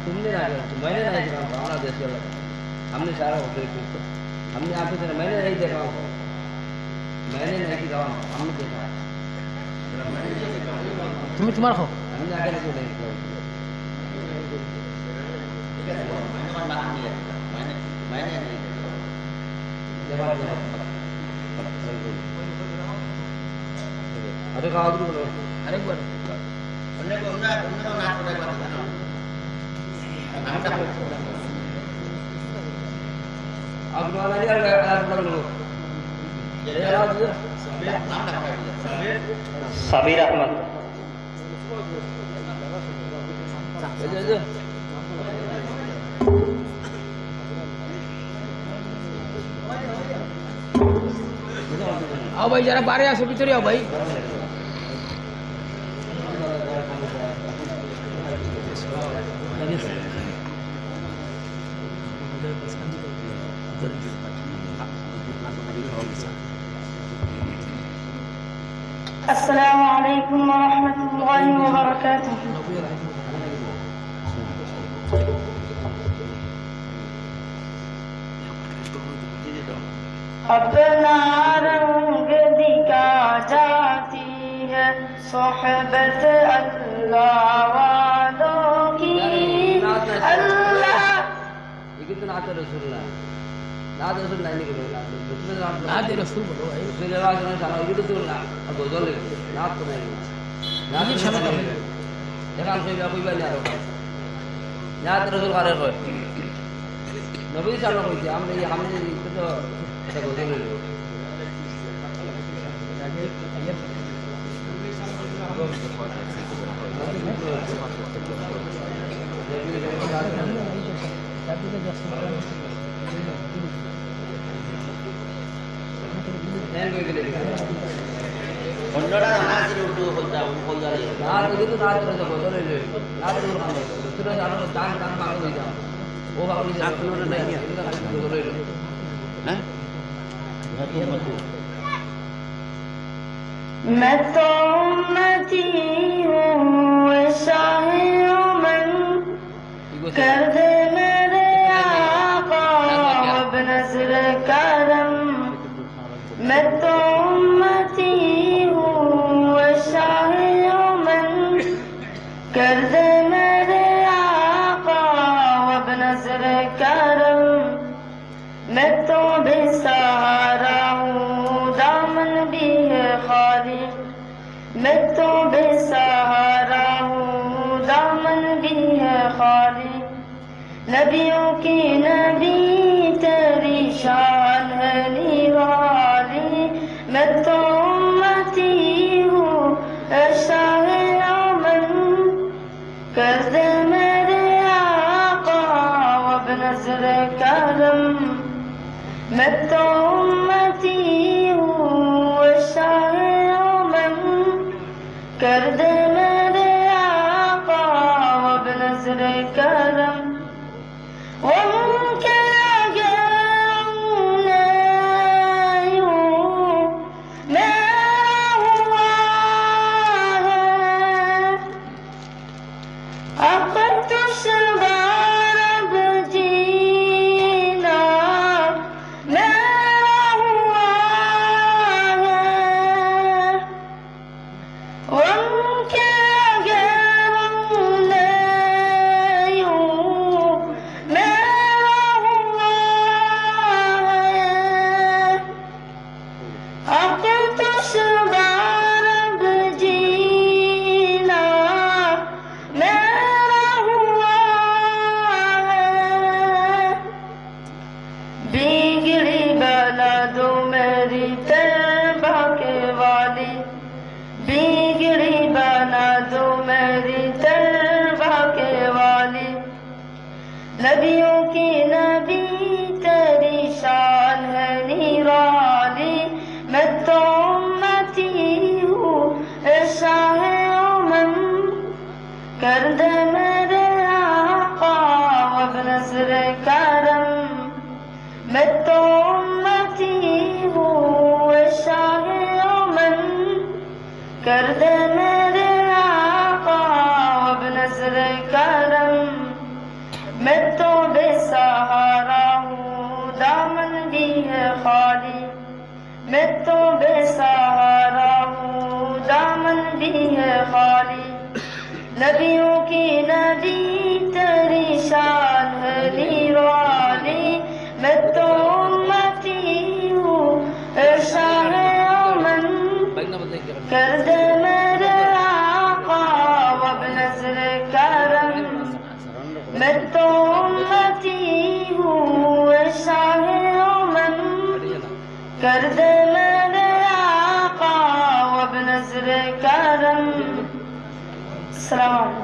तुमने ना मैंने नहीं देखा बांग्लादेश के लोग हमने सारा होटल को हमने आपको देखा मैंने नहीं देखा मैंने नहीं देखा हमने देखा तुम्हें तुम्हारा हो हमने आगे नहीं देखा मैंने नहीं देखा अरे कहाँ बोलो अरे बोल उन्हें तो ना पड़े बात ना अब वाला नहीं आ रहा बोलो ये राज सबीर अहमद जो आओ भाई जरा बारे आ सके चलिए आओ भाई अस्सलामु अलैकुम व रहमतुल्लाहि व बरकातुहू। अपना रंग दिखा जाती है सोहबत अल्लाह वालों की। अल्लाह ये कितना आता रसूलुल्लाह नाद रसूल नहीं निकले नाद रसूल बोलो भाई उसके आवाज में सारा ये तो ना अब बोल ले नाद तो नहीं नाद क्षमा कर देखा कोई कोई बात नहीं आ रहा नाद रसूल करे कोई नबी सालो कोई हमने तो ऐसा बोल ले অন্যরা নাচের উল্টো বলতে না কিন্তু নাচ করে বদলে লে নাচ করে কাম করে দুসরা জানো দান দান মাঙ্গ হই যাও ও ভাবলি নাচ করে নাই এটা খালি বদলে লে হ্যাঁ मैं तो उम्मती हूँ शाहे उमन कर दे मेरे आका अब नज़र करम। मैं तो उम्मती हूँ शाहे उमन कर दे मेरे आका अब नज़र करम। मैं तो बेसहारा हूँ दामन भी है खाली। मैं तो बेसहारा हूँ दामन भी है खाली। नबियों की नबी तेरी शान है निराली। मैं तो उम्मती हूँ शाहे अमन कर दे मेरे आका अब नज़र करम। मैं तो उम्मती हूँ शाहे अमन कर दे मेरे आका अब नज़र करम। वो उनके आगे नहीं हूँ मेरा हुआ है अब दुश्वार अब जीना मेरा हुआ है। उनके आगे नहीं हूँ मेरा हुआ है अब दुश्वार अब जीना मेरा हुआ है। बिगड़ी बना दो मेरी तलबा के वाली। बिगड़ी बना दो मेरी तलबा के वाली। नबियों की नबी तेरी शान है निराली। मैं तो उम्मती हूँ शाहे उमन कर दे मेरे आका अब नज़र करम। मैं तो उम्मती हूँ शाहे उमन कर दे मेरे आका अब नज़र करम। मैं तो बेसहारा हूँ, दामन भी है खाली। नबियों की नबी तेरी शान है निराली। मैं तो उम्मती हूँ शाह अमन, कर दे मेरे आका वब नज़्र करम। मैं तो उम्मती हूँ शाह अमन, कर दे मेरे आका वब नज़्र करम। अस्सलाम वालेकुम।